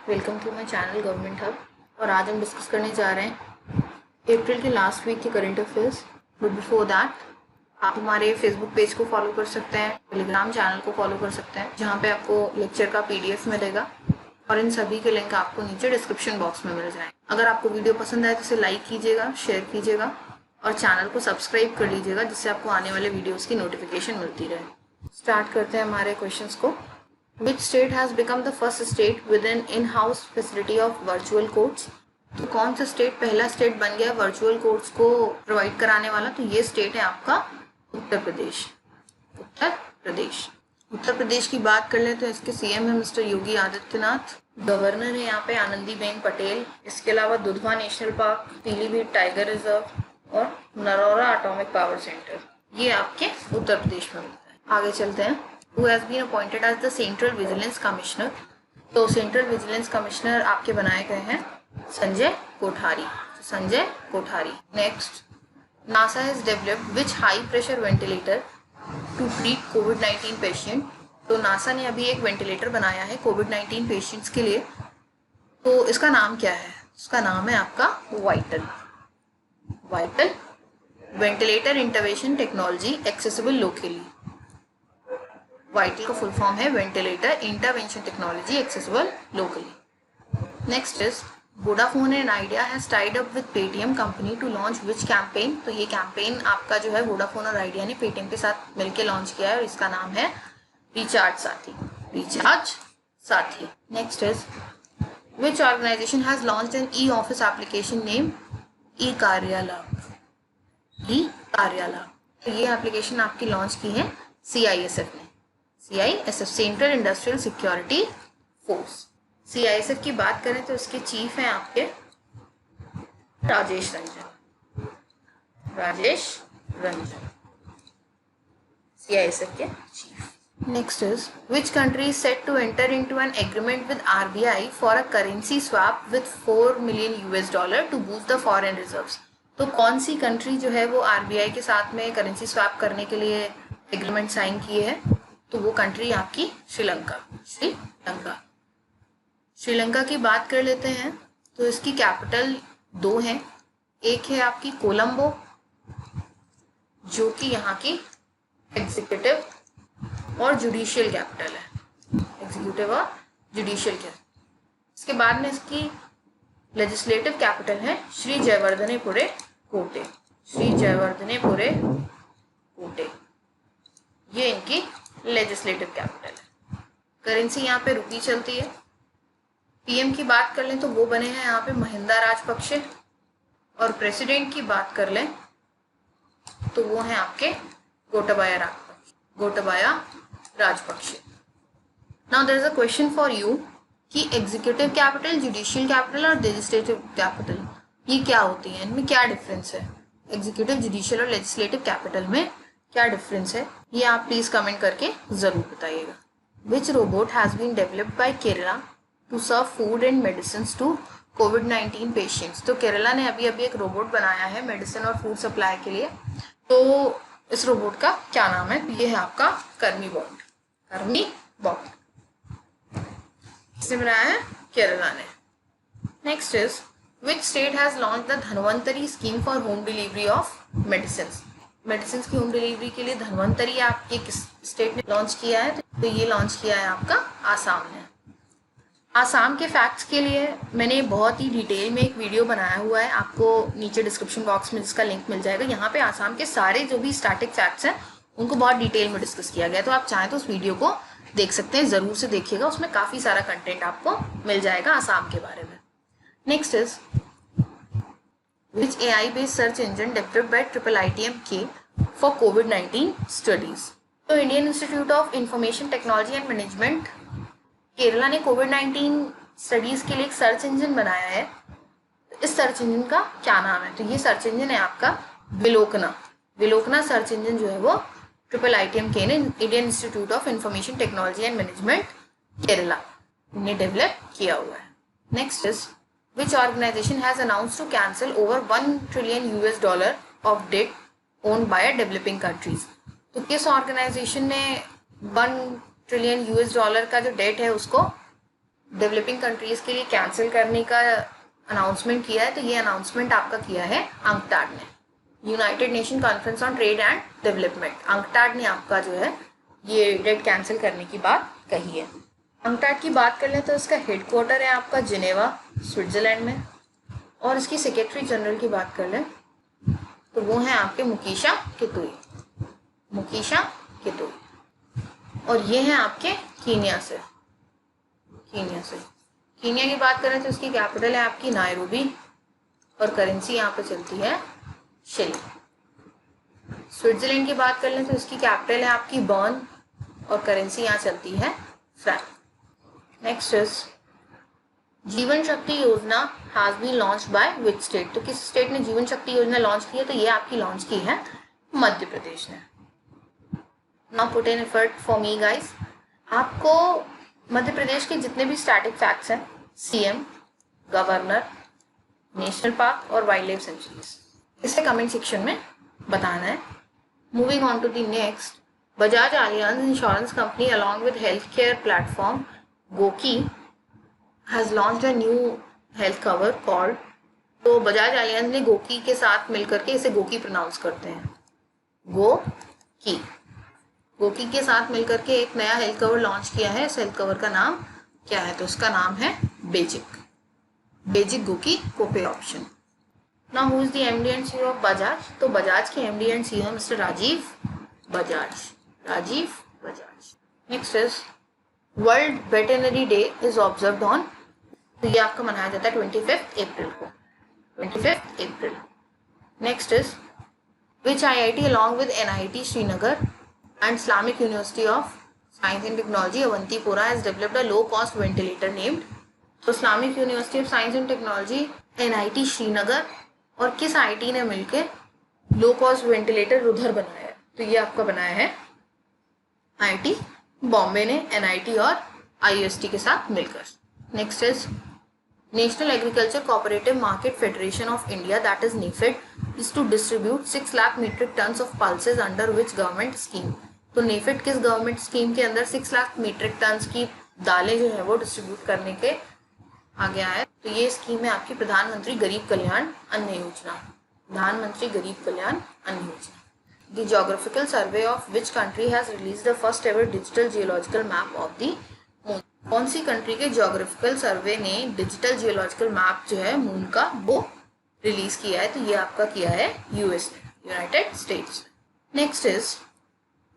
Welcome to my channel government hub. और आज हम डिस्कस करने जा रहे हैं अप्रैल के लास्ट वीक के current affairs. But before that आप हमारे फेसबुक पेज को फॉलो कर सकते हैं, टेलीग्राम चैनल को फॉलो कर सकते हैं जहाँ पे आपको लेक्चर का PDF मिलेगा और इन सभी के लिंक आपको नीचे डिस्क्रिप्शन बॉक्स में मिल जाएंगे। अगर आपको वीडियो पसंद आए तो इसे लाइक कीजिएगा, शेयर कीजिएगा और चैनल को सब्सक्राइब कर लीजिएगा जिससे आपको आने वाले वीडियोज़ की नोटिफिकेशन मिलती रहे। स्टार्ट करते हैं हमारे क्वेश्चंस को। Which state has become the first state with an in-house facility of virtual courts? तो कौन सा स्टेट पहला स्टेट बन गया वर्चुअल कोर्ट्स को प्रोवाइड कराने वाला? तो ये स्टेट है आपका उत्तर प्रदेश। उत्तर प्रदेश। उत्तर प्रदेश की बात कर ले तो इसके CM है मिस्टर योगी आदित्यनाथ। गवर्नर है यहाँ पे आनंदीबेन पटेल। इसके अलावा Dudhwa national park, Pilibhit tiger reserve और नरौरा एटॉमिक पावर सेंटर ये आपके उत्तर प्रदेश में मिलता है। आगे चलते हैं। Who has been appointed as the Central Vigilance Commissioner? तो सेंट्रल विजिलेंस कमिश्नर आपके बनाए गए हैं Sanjay Kothari. Sanjay Kothari. Next, NASA has developed which high pressure ventilator to treat कोविड-19 पेशेंट? तो नासा ने अभी एक वेंटिलेटर बनाया है कोविड-19 पेशेंट्स के लिए। तो इसका नाम क्या है? इसका नाम है आपका VITAL ventilator intervention technology accessible locally. VITAL का फुल फॉर्म है ventilator intervention technology accessible locally. Next is Vodafone and Idea has tied up with Paytm company to launch which campaign? तो ये कैंपेन आपका जो है वोडाफोन और idea ने Paytm के साथ मिलकर लॉन्च किया है और इसका नाम है recharge Saathi. Next is which organisation has launched an e office application name e Karyalay. तो ये एप्लीकेशन आपकी लॉन्च की है CISF ने। CISF central industrial security force. CISF की बात करें तो इसके चीफ हैं आपके राजेश रंजन CISF के chief. Next is which country is set to enter into an agreement with RBI for a currency swap with $4 million to boost the foreign reserves? तो कौन सी कंट्री जो है वो RBI के साथ में करेंसी स्वैप करने के लिए एग्रीमेंट साइन किए है? तो वो कंट्री आपकी श्रीलंका की बात कर लेते हैं। तो इसकी कैपिटल 2 हैं। एक है आपकी कोलंबो जो कि यहाँ की एग्जीक्यूटिव और जुडिशियल कैपिटल है। इसके बाद में इसकी लेजिस्लेटिव कैपिटल है श्री जयवर्धनेपुरे कोटे। ये इनकी लेजिस्लेटिव कैपिटल है। करेंसी यहाँ पे रुपी चलती है। PM की बात कर लें तो वो बने हैं यहाँ पे महिंदा राजपक्षे और प्रेसिडेंट की बात कर लें तो वो हैं आपके Gotabaya Rajapaksa. Now there is a question for you कि एग्जीक्यूटिव कैपिटल, जुडिशियल कैपिटल और लेजिस्लेटिव कैपिटल ये क्या होती हैं, इनमें क्या डिफरेंस है? एग्जीक्यूटिव, जुडिशियल और लेजिस्लेटिव कैपिटल में क्या डिफरेंस है ये आप प्लीज कमेंट करके जरूर बताइएगा। Which robot has been developed by Kerala to serve food and medicine to कोविड-19 पेशेंट्स? तो केरला ने अभी एक रोबोट बनाया है मेडिसिन और फूड सप्लाई के लिए। तो इस रोबोट का क्या नाम है? ये है आपका कर्मी बॉट। किसने बनाया है? केरला ने। Next is which state has launch the Dhanvantari scheme for home delivery of medicine की होम डिलीवरी के लिए धनवंतरी आपके किस स्टेट ने लॉन्च किया है? तो ये लॉन्च किया है आपका आसाम ने। आसाम के फैक्ट्स के लिए मैंने बहुत ही डिटेल में एक वीडियो बनाया हुआ है, आपको नीचे डिस्क्रिप्शन बॉक्स में जिसका लिंक मिल जाएगा। यहाँ पे आसाम के सारे जो भी स्टैटिक फैक्ट्स हैं उनको बहुत डिटेल में डिस्कस किया गया है। तो आप चाहें तो उस वीडियो को देख सकते हैं, ज़रूर से देखिएगा, उसमें काफ़ी सारा कंटेंट आपको मिल जाएगा आसाम के बारे में। Next is which AI based search engine developed by IIITM-K for कोविड-19 स्टडीज? तो Indian institute of information technology and management Kerala ने कोविड-19 स्टडीज के लिए एक सर्च इंजन बनाया है। इस सर्च इंजन का क्या नाम है? तो ये सर्च इंजन है आपका विलोकना सर्च इंजन जो है वो IIITM-K ने Indian institute of information technology and management Kerala ने डेवलप किया हुआ है। Next is which organisation has announced to cancel over $1 trillion of debt owned by developing countries? तो किस ऑर्गेनाइजेशन ने $1 trillion का जो डेट है उसको डेवलपिंग कंट्रीज के लिए कैंसिल करने का अनाउंसमेंट किया है, तो ये अनाउंसमेंट आपका किया है अंकटाड ने, United nation conference on trade and development. UNCTAD ने आपका जो है ये डेट कैंसिल करने की बात कही है। अंकटाड की बात कर लें तो इसका हेडक्वार्टर है आपका जिनेवा, स्विट्जरलैंड में, और इसकी सेक्रेटरी जनरल की बात कर लें तो वो है आपके मुकीशा कितुई, मुकीशा कितुई। और ये है आपके कीनिया से, कीनिया की बात करें तो इसकी कैपिटल है आपकी नायरोबी, और करेंसी यहाँ पे चलती है शिलिंग। स्विट्जरलैंड की बात कर लें तो इसकी कैपिटल है आपकी बर्न, और करेंसी यहाँ चलती है Frank. Next is Jeevan Shakti Yojana has been launch by which state. तो किस स्टेट ने जीवन शक्ति योजना लॉन्च की है, तो ये आपकी लॉन्च की है मध्य प्रदेश ने। Now put in effort for me guys, आपको मध्य प्रदेश के जितने भी स्टैटिक फैक्ट्स हैं, सीएम, गवर्नर, नेशनल पार्क और वाइल्ड लाइफ सेंचुरीज, इसे कमेंट सेक्शन में बताना है। Moving on to the next, Bajaj Allianz insurance company along with health care platform GOQii has launched a new health cover called, तो Bajaj Allianz ने गोकी के साथ मिलकर के, इसे गोकी प्रोनाउंस करते हैं, गोकी के साथ मिलकर के एक नया हेल्थ कवर लॉन्च किया है। इस हेल्थ कवर का नाम क्या है, तो इसका नाम है basic GOQii copay option. Now who is the MD and CEO of Bajaj, तो बजाज के MD and CEO mister Rajiv Bajaj. Next is world veterinary day is observed on, तो ये आपका मनाया जाता है 25 अप्रैल को, 25 April. Next is which IIT along with NIT Srinagar and Islamic University of Science and Technology Awantipora has developed a low cost ventilator named, तो Islamic University of Science and Technology, NIT Srinagar और किस आईटी ने मिलकर लो cost ventilator रुधर बनाया है, तो ये आपका बनाया है आईआईटी बॉम्बे ने, एनआईटी और आईएसटी के साथ मिलकर। Next is national agriculture cooperative market federation of India, that is NAFED, is to distribute 6 lakh metric tonnes of pulses under which government scheme. तो नेफेड किस गवर्नमेंट स्कीम के अंदर 6 लाख मीट्रिक टन्स की दालें जो है वो डिस्ट्रीब्यूट करने के आगे आया, तो ये स्कीम है आपकी प्रधानमंत्री गरीब कल्याण अन्न योजना, प्रधानमंत्री गरीब कल्याण अन्न योजना। The geographical survey of which country has release the first ever digital geological map of the moon, कौन सी कंट्री के ज्योग्राफिकल सर्वे ने डिजिटल जियोलॉजिकल मैप जो है मून का वो रिलीज किया है, तो ये आपका किया है यूएस ने, United States. Next is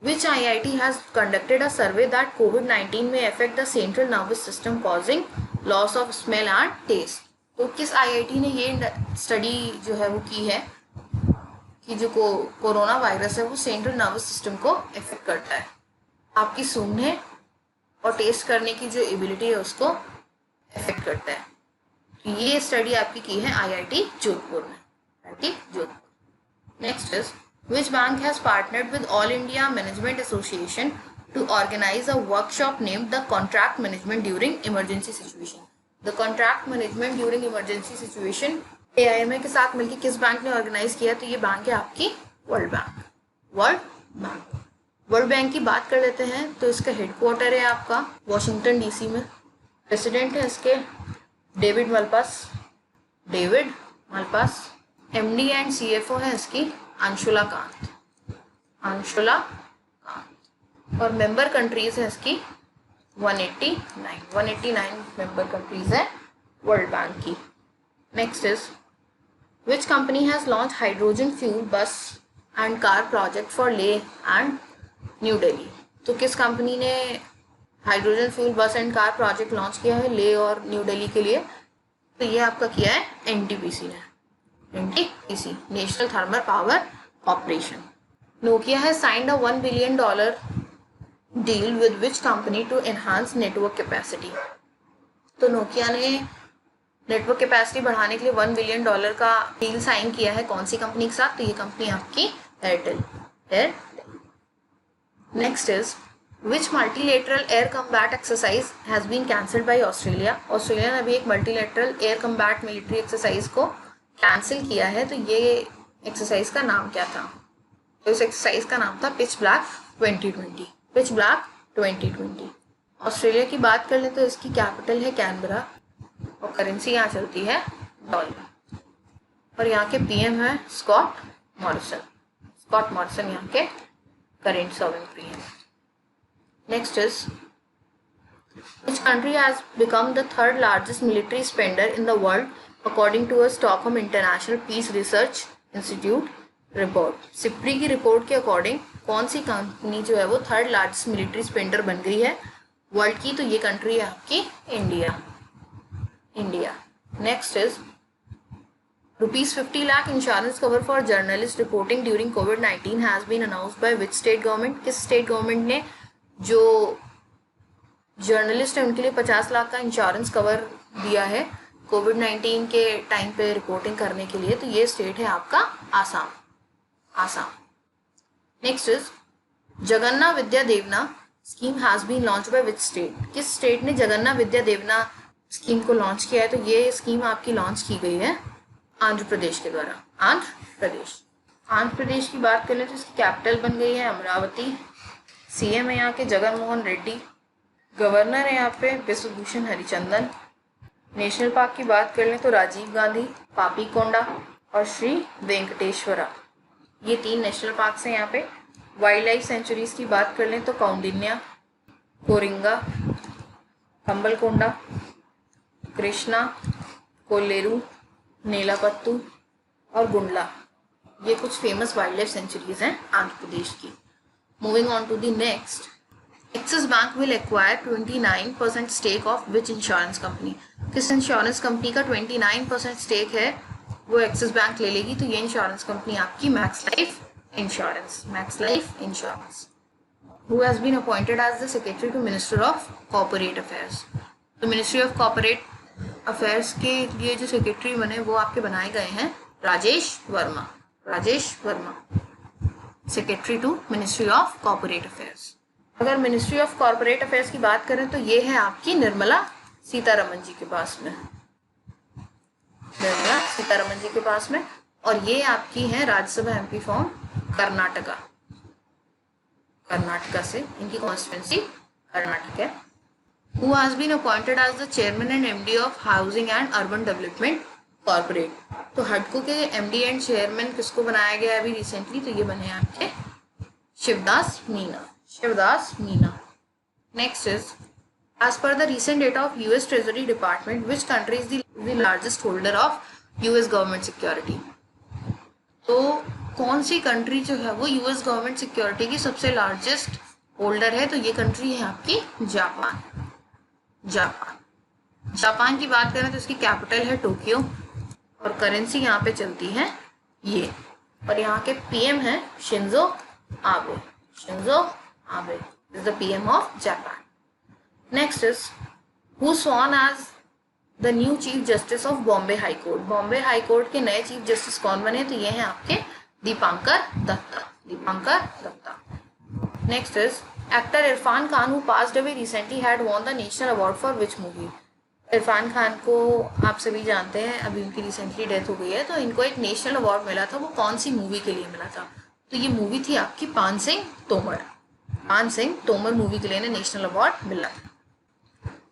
which IIT has conducted a survey that कोविड-19 में affect the central nervous system causing loss of smell and taste, तो किस आईआईटी ने ये स्टडी जो है वो की है कि जो कोरोना वायरस है वो सेंट्रल नर्वस सिस्टम को इफेक्ट करता है, आपकी सूंघने और टेस्ट करने की जो एबिलिटी है उसको इफेक्ट करता है। तो ये स्टडी आपकी की है आईआईटी जोधपुर में, IIT Jodhpur. Next is which bank has partnered with all India management association to organise a workshop named the contract management during emergency situation. The contract management during emergency situation AIMA के साथ मिलकर किस bank ने organise किया, तो ये bank है आपकी वर्ल्ड बैंक। वर्ल्ड बैंक की बात कर लेते हैं तो इसका हेडक्वार्टर है आपका वॉशिंगटन डीसी में, प्रेसिडेंट है इसके David Malpass, MD and CFO है इसकी अंशुला कांत, और मेंबर कंट्रीज है इसकी 189 मेंबर कंट्रीज है वर्ल्ड बैंक की। Next is which company has launch hydrogen fuel बस एंड कार प्रोजेक्ट फॉर ले एंड न्यू दिल्ली, तो किस कंपनी ने हाइड्रोजन फ्यूल बस एंड कार प्रोजेक्ट लॉन्च किया है ले और न्यू दिल्ली के लिए, तो ये आपका किया है NTPC ने, NTPC national thermal power corporation. Nokia has signed a $1 billion deal with which company to enhance network capacity, तो नोकिया ने नेटवर्क कैपेसिटी बढ़ाने के लिए $1 बिलियन का डील साइन किया है, कौन सी कंपनी के साथ, तो ये कंपनी आपकी Airtel. Next is which multilateral air combat exercise has been cancelled by Australia, Australia ने अभी एक multilateral air combat military exercise को कैंसिल किया है, तो ये एक्सरसाइज का नाम क्या था, तो इस एक्सरसाइज का नाम था पिच ब्लैक 2020। ऑस्ट्रेलिया की बात कर लें तो इसकी कैपिटल है कैनबरा और करेंसी यहाँ चलती है डॉलर। और यहाँ के पीएम है स्कॉट मॉरिसन। स्कॉट मॉरिसन यहाँ के current serving PM. Next is which country has become the third largest military spender in the world according to a Stockholm International Peace Research Institute report. SIPRI की report के according कौन सी company जो है वो third largest military Spender बन गई है world की, तो ये कंट्री है आपकी India. India. Next is ₹50 lakh insurance cover for journalist reporting during कोविड-19 has been announced by which state government. किस स्टेट गवर्नमेंट ने जो जर्नलिस्ट है उनके लिए 50 लाख का इंश्योरेंस कवर दिया है कोविड-19 के टाइम पे रिपोर्टिंग करने के लिए, तो ये स्टेट है आपका Assam. Assam. Next is Jagananna Vidya Deevena scheme has been launch by which state. किस स्टेट ने जगन्ना विद्या देवना स्कीम को लॉन्च किया है, तो ये स्कीम आपकी लॉन्च की गई है आंध्र प्रदेश के द्वारा। आंध्र प्रदेश। आंध्र प्रदेश की बात करें तो इसकी कैपिटल बन गई है अमरावती। सीएम है यहाँ के जगन मोहन रेड्डी। गवर्नर है यहाँ पे बिश्वभूषण हरिचंदन। नेशनल पार्क की बात कर लें तो राजीव गांधी, पापी कोंडा और श्री वेंकटेश्वरा, ये 3 नेशनल पार्क्स हैं यहाँ पे। वाइल्ड लाइफ सेंचुरीज की बात कर लें तो कौंडिन्या, कोरिंगा, कंबलकोंडा, कृष्णा, कोल्लेरू, नेलापत्तू और गुंडला, ये कुछ फेमस वाइल्ड लाइफ सेंचुरीज हैं आंध्र प्रदेश की। Moving on to the next, Axis bank will acquire 29% stake of which insurance company. किस इंश्योरेंस कंपनी का 29% स्टेक है वो एक्सिस बैंक ले लेगी, तो ये इंश्योरेंस कंपनी आपकी Max Life insurance. Max Life insurance. Who has been appointed as the secretary to minister of corporate affairs. तो मिनिस्ट्री ऑफ कॉर्पोरेट अफेयर्स के लिए जो सेक्रेटरी बने वो आपके बनाए गए हैं Rajesh Verma. Rajesh Verma secretary to ministry of corporate affairs. अगर मिनिस्ट्री ऑफ कॉर्पोरेट अफेयर्स की बात करें तो ये है आपकी निर्मला सीतारमन जी के पास में। निर्मला सीतारमन जी के पास में। और ये आपकी है राज्यसभा एमपी फ्रॉम कर्नाटका। कर्नाटका से इनकी कॉन्स्टिट्यूंसी कर्नाटक है। Who has been appointed as the chairman and MD of Housing and Urban Development Corporate। तो हडको के MD एंड चेयरमैन किसको बनाया गया है अभी रिसेंटली, तो ये बने आपके Shivdas Meena. Shivdas Meena. Next is as per the recent data of US treasury department which country is the largest holder of US government security. तो कौन सी कंट्री जो है वो यूएस गवर्नमेंट सिक्योरिटी की सबसे लार्जेस्ट होल्डर है, तो ये कंट्री है आपकी जापान। जापान। जापान की बात करें तो इसकी कैपिटल है टोक्यो और करेंसी यहाँ पे चलती है ये। और यहाँ के पीएम है Shinzo Abe. Shinzo Abe is the PM of Japan. Next is who sworn as the new chief justice of Bombay high court. Bombay high court के नए चीफ जस्टिस कौन बने, तो ये हैं आपके Dipankar Datta. Dipankar Datta. Next is actor Irrfan Khan who passed away recently had won the national award for which movie. Irrfan Khan को आप सभी जानते हैं, अभी उनकी रिसेंटली डेथ हो गई है, तो इनको एक नेशनल अवार्ड मिला था। वो कौन सी मूवी के लिए मिला था, तो ये मूवी थी आपकी पान सिंह तोमर। पान सिंह तोमर मूवी के लिए नेशनल अवार्ड मिला था।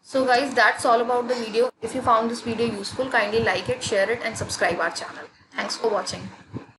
So guys, that's all about the video. If you found this video useful, kindly like it, share it and subscribe our channel. Thanks for watching.